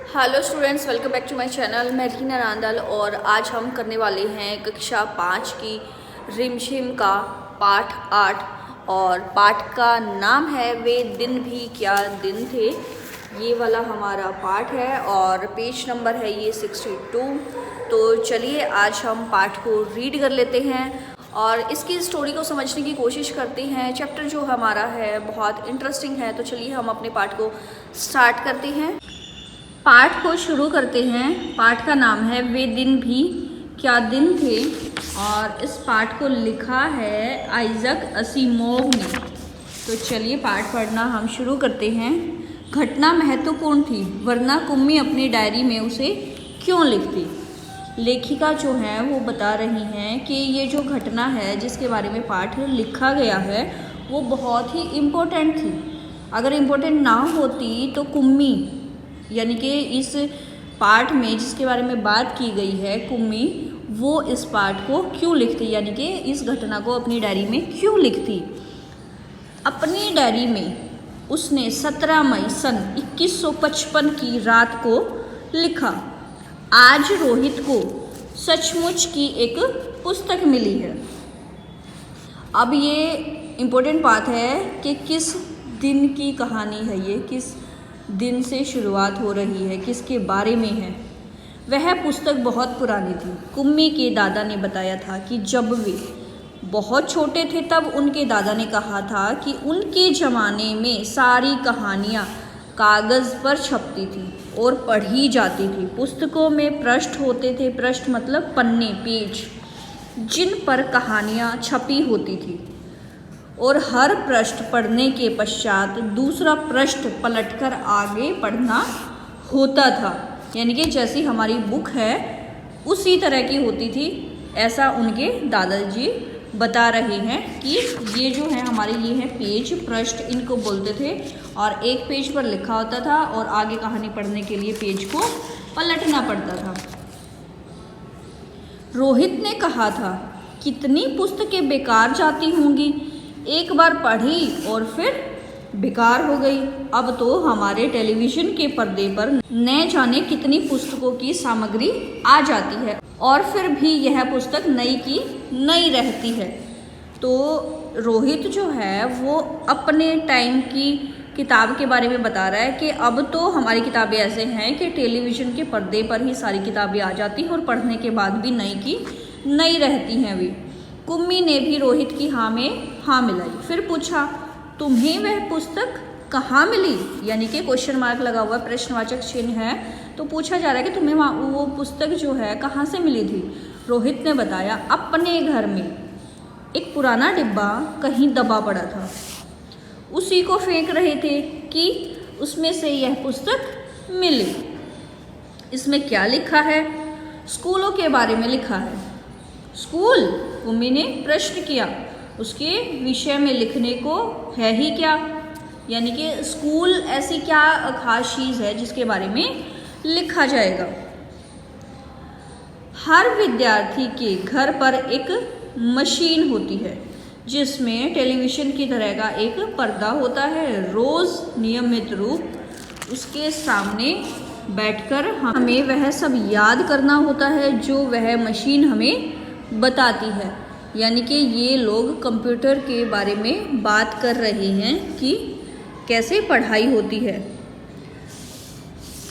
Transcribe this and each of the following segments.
Hello students, welcome back to my channel. मैं रीना रांदल और आज हम करने वाले हैं कक्षा 5 की रिमझिम का पाठ 8 और पाठ का नाम है वे दिन भी क्या दिन थे। ये वाला हमारा पाठ है और पेज नंबर है ये 62। तो चलिए आज हम पाठ को रीड कर लेते हैं और इसकी स्टोरी को समझने की कोशिश करते हैं। चैप्टर जो हमारा है बहुत इंटरेस्टिंग है, तो चलिए हम अपने पाठ को स्टार्ट करते हैं। पाठ को शुरू करते हैं। पाठ का नाम है वे दिन भी क्या दिन थे और इस पाठ को लिखा है आइजक असीमोव ने। तो चलिए पाठ पढ़ना हम शुरू करते हैं। घटना महत्वपूर्ण थी वरना कुम्मी अपनी डायरी में उसे क्यों लिखती। लेखिका जो है वो बता रही हैं कि ये जो घटना है जिसके बारे में पाठ लिखा गया है वो बहुत ही इम्पोर्टेंट थी। अगर इम्पोर्टेंट ना होती तो कुम्मी यानी कि इस पाठ में जिसके बारे में बात की गई है कुम्मी, वो इस पाठ को क्यों लिखती, यानी कि इस घटना को अपनी डायरी में क्यों लिखती। अपनी डायरी में उसने 17 मई सन 2155 की रात को लिखा, आज रोहित को सचमुच की एक पुस्तक मिली है। अब ये इम्पोर्टेंट बात है कि किस दिन की कहानी है, ये किस दिन से शुरुआत हो रही है, किसके बारे में है। वह पुस्तक बहुत पुरानी थी। कुम्मी के दादा ने बताया था कि जब वे बहुत छोटे थे तब उनके दादा ने कहा था कि उनके ज़माने में सारी कहानियाँ कागज़ पर छपती थी और पढ़ी जाती थी। पुस्तकों में पृष्ठ होते थे, पृष्ठ मतलब पन्ने, पेज, जिन पर कहानियाँ छपी होती थी और हर पृष्ठ पढ़ने के पश्चात दूसरा पृष्ठ पलटकर आगे पढ़ना होता था। यानी कि जैसी हमारी बुक है उसी तरह की होती थी, ऐसा उनके दादाजी बता रहे हैं कि ये जो है हमारे ये है पेज, पृष्ठ इनको बोलते थे और एक पेज पर लिखा होता था और आगे कहानी पढ़ने के लिए पेज को पलटना पड़ता था। रोहित ने कहा था, कितनी पुस्तकें बेकार जाती होंगी, एक बार पढ़ी और फिर बेकार हो गई। अब तो हमारे टेलीविज़न के पर्दे पर न जाने कितनी पुस्तकों की सामग्री आ जाती है और फिर भी यह पुस्तक नई की नई रहती है। तो रोहित जो है वो अपने टाइम की किताब के बारे में बता रहा है कि अब तो हमारी किताबें ऐसे हैं कि टेलीविज़न के पर्दे पर ही सारी किताबें आ जाती हैं और पढ़ने के बाद भी नई की नई रहती हैं वे। कुम्मी ने भी रोहित की हाँ में हाँ मिलाई। फिर पूछा, तुम्हें वह पुस्तक कहाँ मिली, यानी कि क्वेश्चन मार्क लगा हुआ प्रश्नवाचक चिन्ह है, तो पूछा जा रहा है कि तुम्हें वो पुस्तक जो है कहाँ से मिली थी। रोहित ने बताया, अपने घर में एक पुराना डिब्बा कहीं दबा पड़ा था, उसी को फेंक रहे थे कि उसमें से यह पुस्तक मिली। इसमें क्या लिखा है, स्कूलों के बारे में लिखा है। स्कूल, कुम्मी ने प्रश्न किया, उसके विषय में लिखने को है ही क्या, यानी कि स्कूल ऐसी क्या खास चीज़ है जिसके बारे में लिखा जाएगा। हर विद्यार्थी के घर पर एक मशीन होती है जिसमें टेलीविज़न की तरह का एक पर्दा होता है। रोज़ नियमित रूप उसके सामने बैठकर हमें वह सब याद करना होता है जो वह मशीन हमें बताती है। यानी कि ये लोग कंप्यूटर के बारे में बात कर रहे हैं कि कैसे पढ़ाई होती है।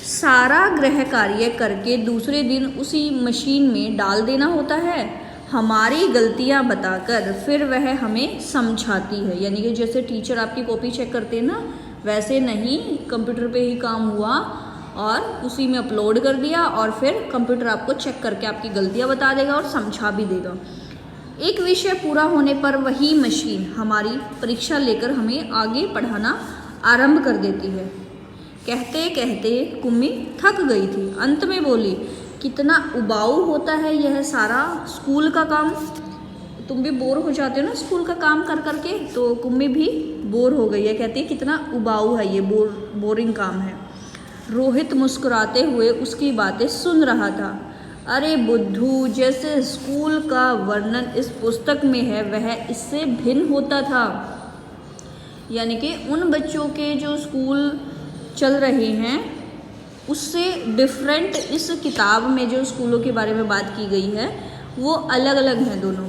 सारा गृह कार्य करके दूसरे दिन उसी मशीन में डाल देना होता है, हमारी गलतियां बताकर फिर वह हमें समझाती है। यानी कि जैसे टीचर आपकी कॉपी चेक करते हैं ना, वैसे नहीं, कंप्यूटर पे ही काम हुआ और उसी में अपलोड कर दिया और फिर कंप्यूटर आपको चेक करके आपकी गलतियां बता देगा और समझा भी देगा। एक विषय पूरा होने पर वही मशीन हमारी परीक्षा लेकर हमें आगे पढ़ाना आरंभ कर देती है। कहते कहते कुम्मी थक गई थी, अंत में बोली, कितना उबाऊ होता है यह सारा स्कूल का काम। तुम भी बोर हो जाते हो ना स्कूल का काम कर करके, तो कुम्मी भी बोर हो गई है। कहती है कितना उबाऊ है ये, बोरिंग काम है। रोहित मुस्कुराते हुए उसकी बातें सुन रहा था। अरे बुद्धू, जैसे स्कूल का वर्णन इस पुस्तक में है वह इससे भिन्न होता था। यानी कि उन बच्चों के जो स्कूल चल रहे हैं उससे डिफरेंट इस किताब में जो स्कूलों के बारे में बात की गई है वो अलग अलग हैं दोनों।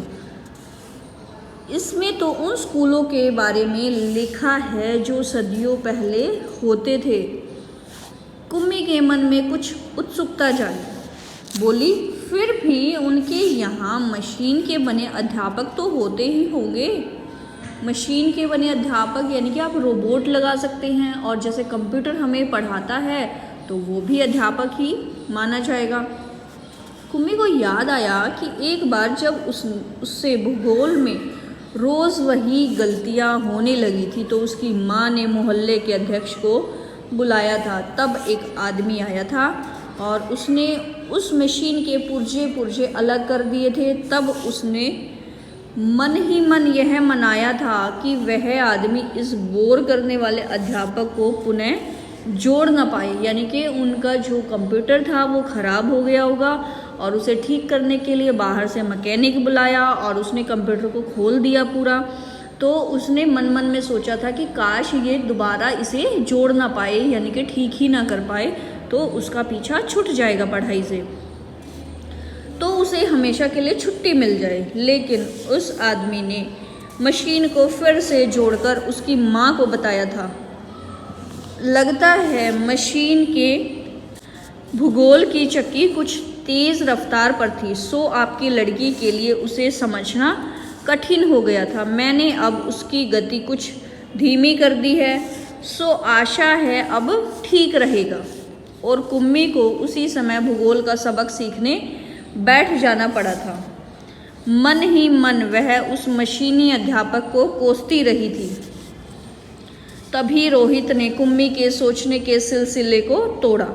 इसमें तो उन स्कूलों के बारे में लिखा है जो सदियों पहले होते थे। कुम्मी के मन में कुछ उत्सुकता जागी, बोली फिर भी उनके यहाँ मशीन के बने अध्यापक तो होते ही होंगे। मशीन के बने अध्यापक यानी कि आप रोबोट लगा सकते हैं, और जैसे कंप्यूटर हमें पढ़ाता है तो वो भी अध्यापक ही माना जाएगा। कुम्मी को याद आया कि एक बार जब उससे भूगोल में रोज़ वही गलतियाँ होने लगी थी तो उसकी माँ ने मोहल्ले के अध्यक्ष को बुलाया था। तब एक आदमी आया था और उसने उस मशीन के पुर्जे अलग कर दिए थे। तब उसने मन ही मन यह मनाया था कि वह आदमी इस बोर करने वाले अध्यापक को पुनः जोड़ ना पाए, यानी कि उनका जो कंप्यूटर था वो ख़राब हो गया होगा और उसे ठीक करने के लिए बाहर से मैकेनिक बुलाया और उसने कंप्यूटर को खोल दिया पूरा। तो उसने मन में सोचा था कि काश ये दोबारा इसे जोड़ ना पाए, यानी कि ठीक ही ना कर पाए, तो उसका पीछा छूट जाएगा पढ़ाई से, तो उसे हमेशा के लिए छुट्टी मिल जाए। लेकिन उस आदमी ने मशीन को फिर से जोड़कर उसकी माँ को बताया था। लगता है मशीन के भूगोल की चक्की कुछ तेज़ रफ्तार पर थी, सो आपकी लड़की के लिए उसे समझना कठिन हो गया था। मैंने अब उसकी गति कुछ धीमी कर दी है, सो आशा है अब ठीक रहेगा। और कुम्मी को उसी समय भूगोल का सबक सीखने बैठ जाना पड़ा था। मन ही मन वह उस मशीनी अध्यापक को कोसती रही थी। तभी रोहित ने कुम्मी के सोचने के सिलसिले को तोड़ा।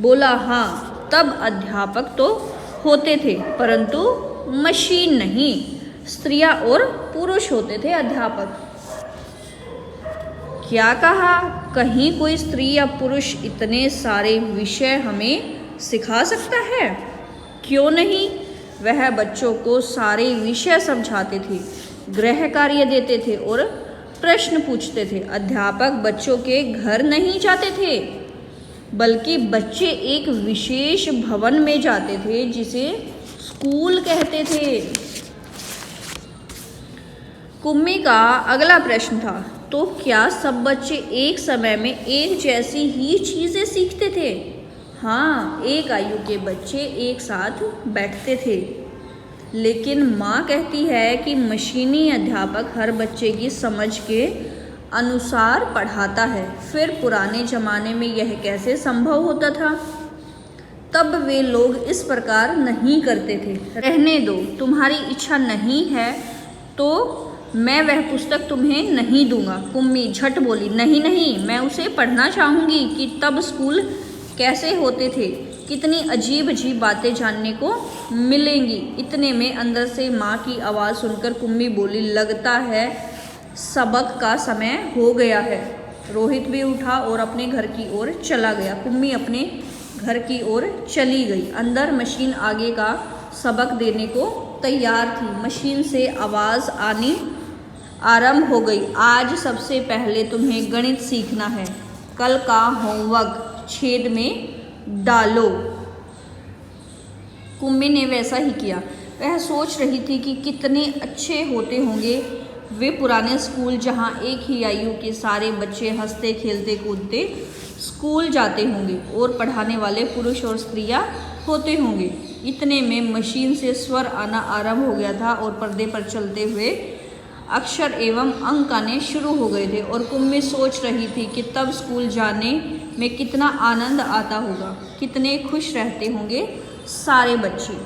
बोला, हाँ, तब अध्यापक तो होते थे परंतु मशीन नहीं, स्त्रियां और पुरुष होते थे अध्यापक। क्या कहा? कहीं कोई स्त्री या पुरुष इतने सारे विषय हमें सिखा सकता है? क्यों नहीं? वह बच्चों को सारे विषय समझाते थे, गृह कार्य देते थे और प्रश्न पूछते थे। अध्यापक बच्चों के घर नहीं जाते थे, बल्कि बच्चे एक विशेष भवन में जाते थे जिसे स्कूल कहते थे। कुम्मी का अगला प्रश्न था, तो क्या सब बच्चे एक समय में एक जैसी ही चीज़ें सीखते थे? हाँ, एक आयु के बच्चे एक साथ बैठते थे, लेकिन माँ कहती है कि मशीनी अध्यापक हर बच्चे की समझ के अनुसार पढ़ाता है। फिर पुराने ज़माने में यह कैसे संभव होता था? तब वे लोग इस प्रकार नहीं करते थे। रहने दो, तुम्हारी इच्छा नहीं है तो मैं वह पुस्तक तुम्हें नहीं दूंगा। कुम्मी झट बोली, नहीं नहीं, मैं उसे पढ़ना चाहूँगी कि तब स्कूल कैसे होते थे, कितनी अजीब अजीब बातें जानने को मिलेंगी। इतने में अंदर से माँ की आवाज़ सुनकर कुम्मी बोली, लगता है सबक का समय हो गया है। रोहित भी उठा और अपने घर की ओर चला गया। कुम्मी अपने घर की ओर चली गई। अंदर मशीन आगे का सबक देने को तैयार थी। मशीन से आवाज़ आनी आरंभ हो गई। आज सबसे पहले तुम्हें गणित सीखना है, कल का होमवर्क छेद में डालो। कुम्मी ने वैसा ही किया। वह सोच रही थी कि कितने अच्छे होते होंगे वे पुराने स्कूल जहाँ एक ही आयु के सारे बच्चे हंसते खेलते कूदते स्कूल जाते होंगे और पढ़ाने वाले पुरुष और स्त्रियाँ होते होंगे। इतने में मशीन से स्वर आना आरंभ हो गया था और पर्दे पर चलते हुए अक्षर एवं अंक आने शुरू हो गए थे। और कुम्मी सोच रही थी कि तब स्कूल जाने में कितना आनंद आता होगा, कितने खुश रहते होंगे सारे बच्चे।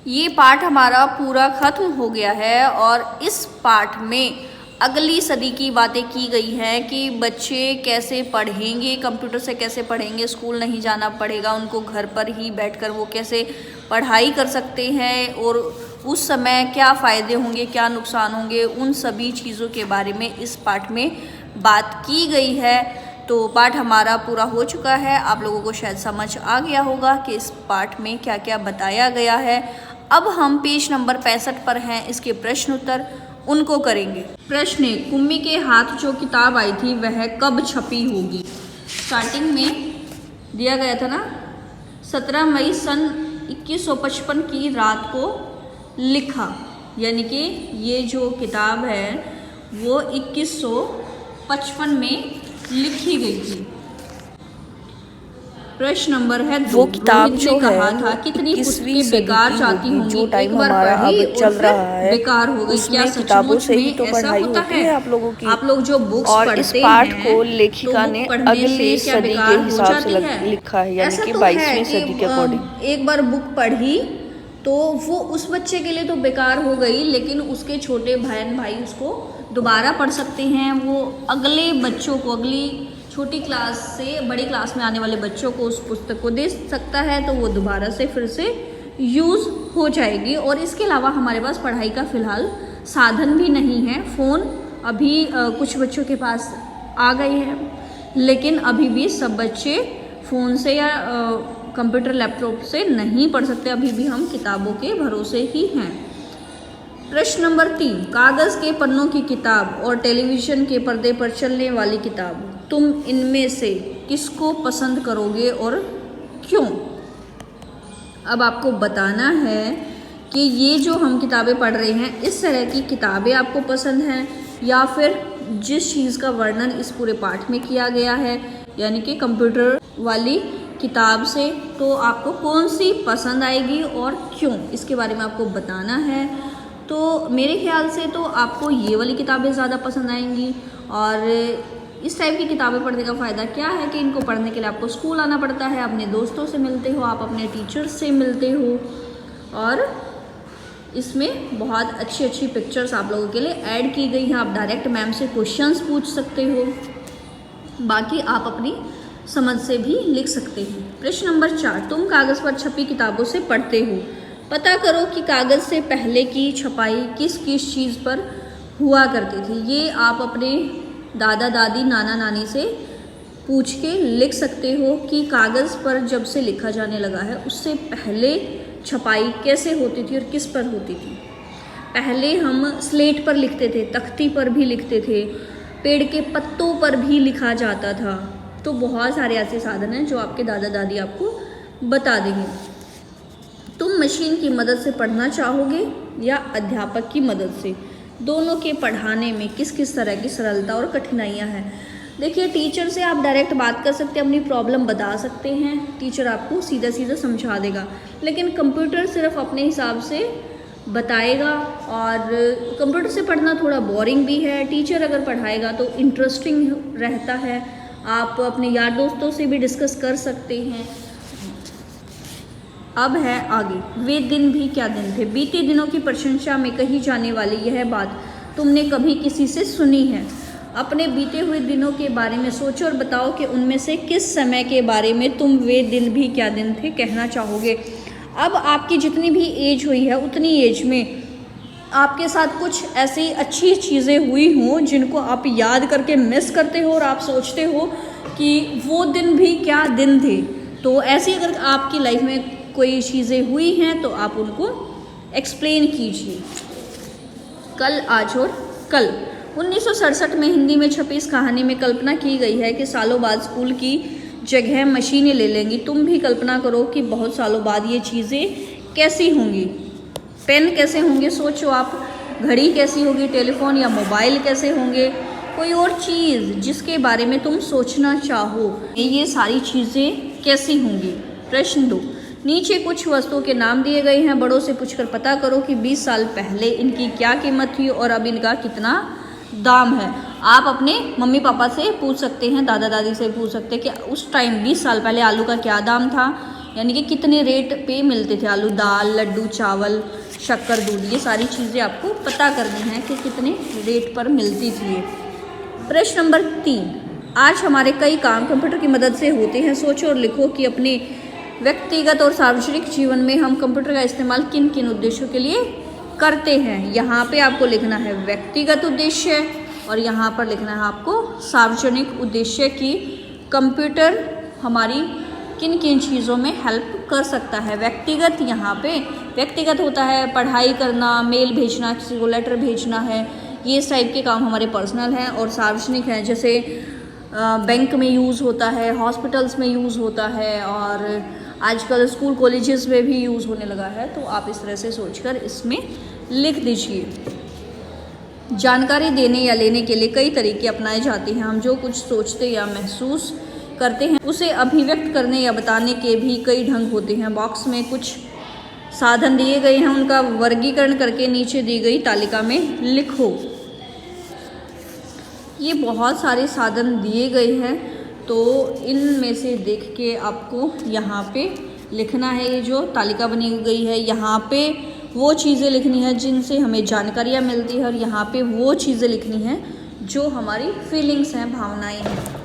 ये पाठ हमारा पूरा ख़त्म हो गया है और इस पाठ में अगली सदी की बातें की गई हैं कि बच्चे कैसे पढ़ेंगे, कंप्यूटर से कैसे पढ़ेंगे, स्कूल नहीं जाना पड़ेगा उनको, घर पर ही बैठकर वो कैसे पढ़ाई कर सकते हैं और उस समय क्या फ़ायदे होंगे, क्या नुकसान होंगे, उन सभी चीज़ों के बारे में इस पाठ में बात की गई है। तो पाठ हमारा पूरा हो चुका है। आप लोगों को शायद समझ आ गया होगा कि इस पाठ में क्या क्या बताया गया है। अब हम पेज नंबर 65 पर हैं, इसके प्रश्न उत्तर उनको करेंगे। प्रश्न: कुम्मी के हाथ जो किताब आई थी वह कब छपी होगी? स्टार्टिंग में दिया गया था ना, 17 मई सन 2155 की रात को लिखा, यानी कि ये जो किताब है वो 2155 में लिखी गई थी। प्रश्न नंबर है 2। वो किताब जो है कहा था कितनी पुस्तकें बेकार जाती होंगी, जो टाइम एक बार हमारा पढ़ी अब चल और रहा है बेकार हो गई। क्या किताबों से ही तो ऐसा पढ़ाई होता होती है आप लोगों की। आप लोग जो बुक्स और पढ़ते इस पाठ हैं, को लेखिका तो ने पढ़ने अगली से क्या सदी के बेकार हो हिसाब से जाती है? लिखा है, यानी ऐसा कि तो 22वीं है सदी के अकॉर्डिंग। एक बार बुक पढ़ी तो वो उस बच्चे के लिए तो बेकार हो गई, लेकिन उसके छोटे बहन भाई उसको दोबारा पढ़ सकते हैं। वो अगले बच्चों को, अगली छोटी क्लास से बड़ी क्लास में आने वाले बच्चों को उस पुस्तक को दे सकता है, तो वो दोबारा से फिर से यूज़ हो जाएगी। और इसके अलावा हमारे पास पढ़ाई का फ़िलहाल साधन भी नहीं है। फ़ोन अभी कुछ बच्चों के पास आ गए हैं, लेकिन अभी भी सब बच्चे फ़ोन से या कंप्यूटर लैपटॉप से नहीं पढ़ सकते। अभी भी हम किताबों के भरोसे ही हैं। प्रश्न नंबर 3, कागज़ के पन्नों की किताब और टेलीविज़न के पर्दे पर चलने वाली किताब, तुम इनमें से किसको पसंद करोगे और क्यों? अब आपको बताना है कि ये जो हम किताबें पढ़ रहे हैं, इस तरह की किताबें आपको पसंद हैं या फिर जिस चीज़ का वर्णन इस पूरे पाठ में किया गया है, यानी कि कंप्यूटर वाली किताब से, तो आपको कौन सी पसंद आएगी और क्यों, इसके बारे में आपको बताना है। तो मेरे ख्याल से तो आपको ये वाली किताबें ज़्यादा पसंद आएंगी। और इस टाइप की किताबें पढ़ने का फ़ायदा क्या है कि इनको पढ़ने के लिए आपको स्कूल आना पड़ता है, अपने दोस्तों से मिलते हो, आप अपने टीचर्स से मिलते हो, और इसमें बहुत अच्छी अच्छी पिक्चर्स आप लोगों के लिए ऐड की गई हैं। आप डायरेक्ट मैम से क्वेश्चंस पूछ सकते हो, बाकी आप अपनी समझ से भी लिख सकते हैं। प्रश्न नंबर 4, तुम कागज़ पर छपी किताबों से पढ़ते हो, पता करो कि कागज़ से पहले की छपाई किस किस चीज़ पर हुआ करती थी। ये आप अपने दादा दादी नाना नानी से पूछ के लिख सकते हो कि कागज़ पर जब से लिखा जाने लगा है उससे पहले छपाई कैसे होती थी और किस पर होती थी। पहले हम स्लेट पर लिखते थे, तख्ती पर भी लिखते थे, पेड़ के पत्तों पर भी लिखा जाता था। तो बहुत सारे ऐसे साधन हैं जो आपके दादा दादी आपको बता देंगे। तुम मशीन की मदद से पढ़ना चाहोगे या अध्यापक की मदद से? दोनों के पढ़ाने में किस किस तरह की सरलता और कठिनाइयाँ हैं? देखिए, टीचर से आप डायरेक्ट बात कर सकते हैं, अपनी प्रॉब्लम बता सकते हैं, टीचर आपको सीधा सीधा समझा देगा। लेकिन कंप्यूटर सिर्फ अपने हिसाब से बताएगा, और कंप्यूटर से पढ़ना थोड़ा बोरिंग भी है। टीचर अगर पढ़ाएगा तो इंटरेस्टिंग रहता है, आप अपने यार दोस्तों से भी डिस्कस कर सकते हैं। अब है आगे, वे दिन भी क्या दिन थे। बीते दिनों की प्रशंसा में कही जाने वाली यह बात तुमने कभी किसी से सुनी है? अपने बीते हुए दिनों के बारे में सोचो और बताओ कि उनमें से किस समय के बारे में तुम वे दिन भी क्या दिन थे कहना चाहोगे। अब आपकी जितनी भी एज हुई है उतनी एज में आपके साथ कुछ ऐसी अच्छी चीज़ें हुई हों जिनको आप याद करके मिस करते हो और आप सोचते हो कि वो दिन भी क्या दिन थे। तो ऐसी अगर आपकी लाइफ में कोई चीज़ें हुई हैं तो आप उनको एक्सप्लेन कीजिए। कल, आज और कल। 1967 में हिंदी में छपी इस कहानी में कल्पना की गई है कि सालों बाद स्कूल की जगह मशीनें ले लेंगी। तुम भी कल्पना करो कि बहुत सालों बाद ये चीज़ें कैसी होंगी। पेन कैसे होंगे सोचो आप, घड़ी कैसी होगी, टेलीफोन या मोबाइल कैसे होंगे, कोई और चीज़ जिसके बारे में तुम सोचना चाहो, ये सारी चीज़ें कैसी होंगी। प्रश्न 2, नीचे कुछ वस्तुओं के नाम दिए गए हैं, बड़ों से पूछकर पता करो कि 20 साल पहले इनकी क्या कीमत थी और अब इनका कितना दाम है। आप अपने मम्मी पापा से पूछ सकते हैं, दादा दादी से पूछ सकते हैं कि उस टाइम 20 साल पहले आलू का क्या दाम था, यानी कि कितने रेट पे मिलते थे आलू, दाल, लड्डू, चावल, शक्कर, दूध, ये सारी चीज़ें आपको पता करनी है कि कितने रेट पर मिलती थी। प्रश्न नंबर 3, आज हमारे कई काम कंप्यूटर की मदद से होते हैं। सोचो और लिखो कि अपने व्यक्तिगत और सार्वजनिक जीवन में हम कंप्यूटर का इस्तेमाल किन किन उद्देश्यों के लिए करते हैं। यहाँ पे आपको लिखना है व्यक्तिगत उद्देश्य और यहाँ पर लिखना है आपको सार्वजनिक उद्देश्य की कंप्यूटर हमारी किन किन चीज़ों में हेल्प कर सकता है। व्यक्तिगत, यहाँ पे व्यक्तिगत होता है पढ़ाई करना, मेल भेजना, किसी को लेटर भेजना है, ये इस टाइप के काम हमारे पर्सनल हैं। और सार्वजनिक हैं, जैसे बैंक में यूज़ होता है, हॉस्पिटल्स में यूज़ होता है और आजकल स्कूल कॉलेजेस में भी यूज़ होने लगा है। तो आप इस तरह से सोचकर इसमें लिख दीजिए। जानकारी देने या लेने के लिए कई तरीके अपनाए जाते हैं। हम जो कुछ सोचते या महसूस करते हैं उसे अभिव्यक्त करने या बताने के भी कई ढंग होते हैं। बॉक्स में कुछ साधन दिए गए हैं, उनका वर्गीकरण करके नीचे दी गई तालिका में लिखो। ये बहुत सारे साधन दिए गए हैं, तो इनमें से देख के आपको यहाँ पे लिखना है। ये जो तालिका बनी गई है, यहाँ पे वो चीज़ें लिखनी है जिनसे हमें जानकारियाँ मिलती है और यहाँ पे वो चीज़ें लिखनी हैं जो हमारी फीलिंग्स हैं, भावनाएं हैं।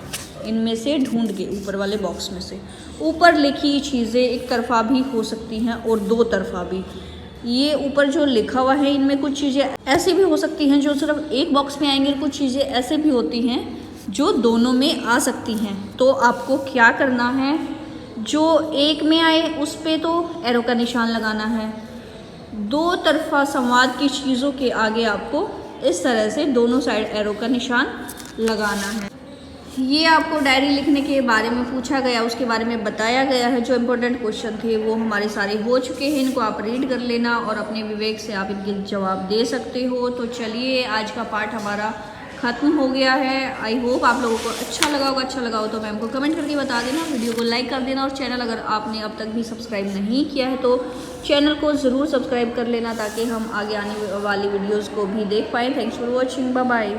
इनमें से ढूंढ के ऊपर वाले बॉक्स में से ऊपर लिखी चीज़ें एक तरफा भी हो सकती हैं और दो तरफा भी। ये ऊपर जो लिखा हुआ है इनमें कुछ चीज़ें ऐसी भी हो सकती हैं जो सिर्फ एक बॉक्स में आएंगी, कुछ चीज़ें ऐसे भी होती हैं जो दोनों में आ सकती हैं। तो आपको क्या करना है, जो एक में आए उस पे तो एरो का निशान लगाना है। दो तरफा संवाद की चीज़ों के आगे आपको इस तरह से दोनों साइड एरो का निशान लगाना है। ये आपको डायरी लिखने के बारे में पूछा गया, उसके बारे में बताया गया है। जो इम्पोर्टेंट क्वेश्चन थे वो हमारे सारे हो चुके हैं। इनको आप रीड कर लेना और अपने विवेक से आप इनके जवाब दे सकते हो। तो चलिए, आज का पार्ट हमारा ख़त्म हो गया है। आई होप आप लोगों को अच्छा लगा होगा। अच्छा लगा हो तो मैम को कमेंट करके बता देना, वीडियो को लाइक कर देना और चैनल अगर आपने अब तक भी सब्सक्राइब नहीं किया है तो चैनल को ज़रूर सब्सक्राइब कर लेना ताकि हम आगे आने वाली वीडियोज़ को भी देख पाएँ। Thanks for watching, bye bye.